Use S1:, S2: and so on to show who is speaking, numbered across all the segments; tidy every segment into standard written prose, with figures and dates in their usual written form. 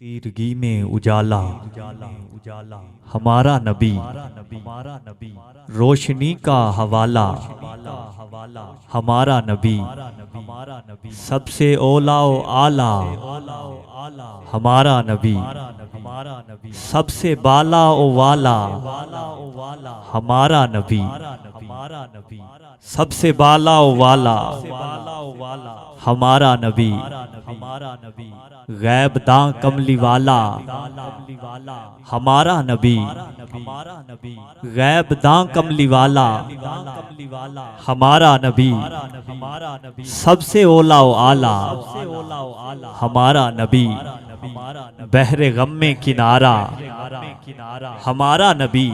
S1: تیرگی میں اجالا ہمارا نبی، روشنی کا حوالہ ہمارا نبی، سب سے اولا و اعلی ہمارا نبی، سب سے بالا و والا ہمارا نبی، سب سے بالا و والا ہمارا نبی، غیب داں کملی والا ہمارا نبی، غیب داں کملی والا ہمارا نبی، سب سے اولا و اعلی ہمارا نبی، بحر غم میں کنارہ ہمارا نبی،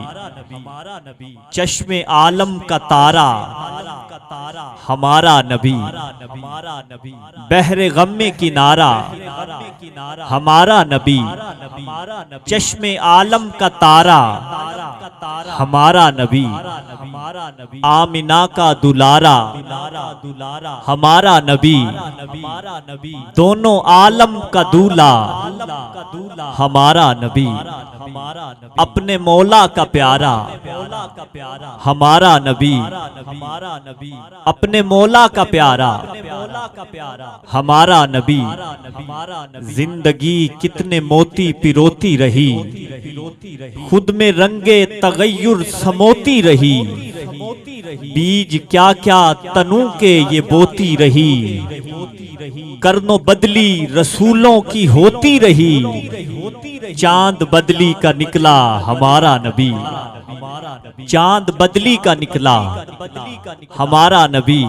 S1: چشم عالم کا تارا ہمارا نبی، بحر غم میں کنارہ ہمارا نبی، چشم عالم کا تارا ہمارا نبی، آمنہ کا دلارا ہمارا نبی، دونوں عالم کا دولہ ہمارا نبی، اپنے مولا کا پیارا ہمارا نبی، اپنے مولا کا پیارا ہمارا نبی، زندگی کتنے موتی پیروتی رہی، خود میں رنگے تغیر سموتی رہی، بیج کیا کیا تنوں کے یہ بوتی رہی، کرنو بدلی رسولوں کی ہوتی رہی، چاند بدلی کا نکلا ہمارا نبی، چاند بدلی کا نکلا ہمارا نبی،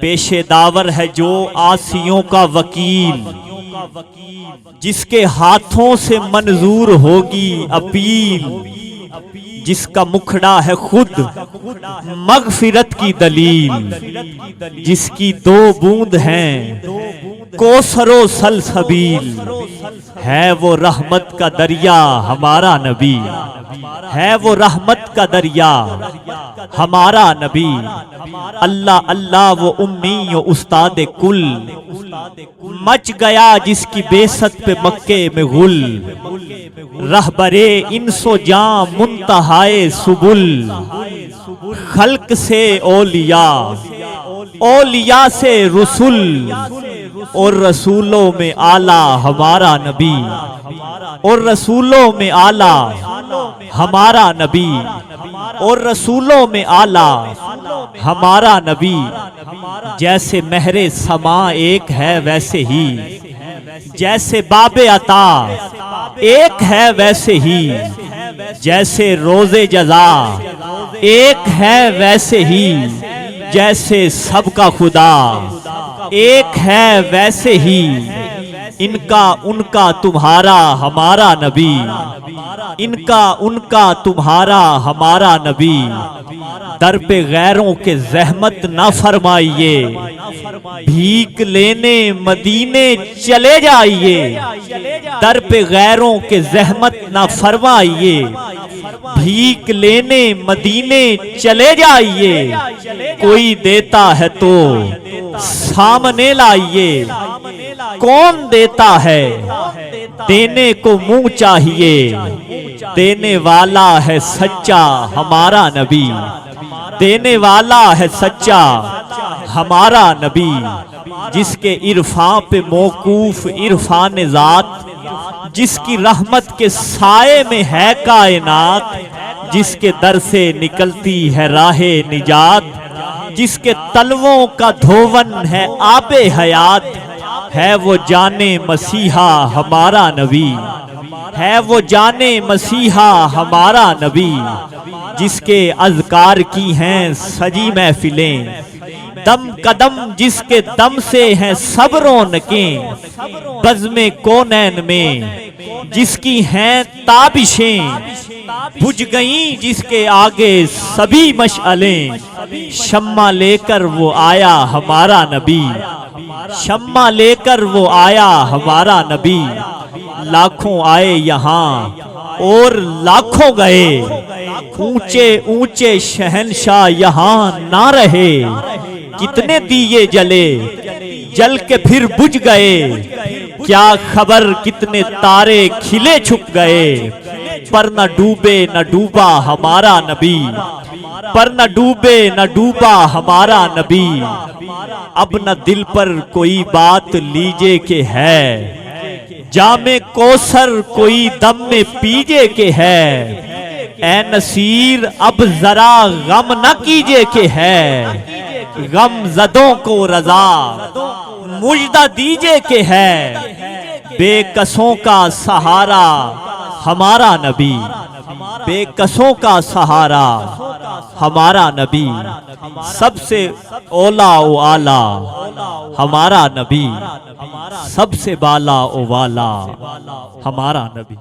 S1: پیشے داور ہے جو آسیوں کا وکیل، جس کے ہاتھوں سے منظور ہوگی اپیل، جس کا مکھڑا ہے خود مغفرت کی دلیل، جس کی دو بوند ہیں کوثر و سلسبیل، ہے وہ رحمت کا دریا ہمارا نبی، ہے وہ رحمت کا دریا ہمارا نبی، اللہ اللہ وہ امی و استاد کل، مچ گیا جس کی بیست پہ مکے میں غل، رہبرے انس و جاں منتہائے سبل، خلق سے اولیاء، اولیاء سے رسول، اور رسولوں میں اعلیٰ ہمارا نبی، اور رسولوں میں اعلیٰ ہمارا نبی، اور رسولوں میں اعلیٰ ہمارا نبی، جیسے مہر سما ایک ہے ویسے ہی، جیسے باب عطا ایک ہے ویسے ہی، جیسے روز جزا ایک ہے ویسے ہی، جیسے سب کا خدا ایک ہے ویسے ہی، ان کا تمہارا ہمارا نبی، ان کا تمہارا ہمارا نبی، در پہ غیروں کے زحمت نہ فرمائیے، بھیک لینے مدینے چلے جائیے، در پہ غیروں کے زحمت نہ فرمائیے، بھیک لینے مدینے چلے جائیے، کوئی دیتا ہے تو سامنے لائیے، کون دیتا ہے دینے کو منہ چاہیے، دینے والا ہے سچا ہمارا نبی، دینے والا ہے سچا ہمارا نبی، جس کے عرفان پہ موقوف عرفان ذات، جس کی رحمت کے سائے میں ہے کائنات، جس کے در سے نکلتی ہے راہ نجات، جس کے تلووں کا دھون ہے آب حیات، ہے وہ جانے مسیحا ہمارا نبی، ہے وہ جانے مسیحا ہمارا نبی، جس کے اذکار کی ہیں سجی محفلیں، دم قدم جس کے دم سے ہیں سب رونقیں، بزم کونین میں جس کی ہیں تابشیں، بجھ گئیں جس کے آگے سبھی مشعلیں، شمع لے کر وہ آیا ہمارا نبی، شمع لے کر وہ آیا ہمارا نبی، لاکھوں آئے یہاں اور لاکھوں گئے، اونچے اونچے شہنشاہ یہاں نہ رہے، کتنے دیے جلے جل کے پھر بجھ گئے، کیا خبر کتنے تارے کھلے چھپ گئے، پر نہ ڈوبے نہ ڈوبا ہمارا نبی، پر نہ ڈوبے نہ ڈوبا ہمارا نبی۔ اب نہ دل پر کوئی بات لیجے کہ ہے، جام کوثر کوئی دم میں پیجے کہ ہے۔ اے نصیر اب ذرا غم نہ کیجے کہ ہے، غم زدوں کو رضا مژدہ دیجے کہ ہے۔ بے کسوں کا سہارا ہمارا نبی، بے کسوں کا سہارا ہمارا نبی، سب سے اولا و اعلیٰ ہمارا نبی، سب سے بالا و والا ہمارا نبی۔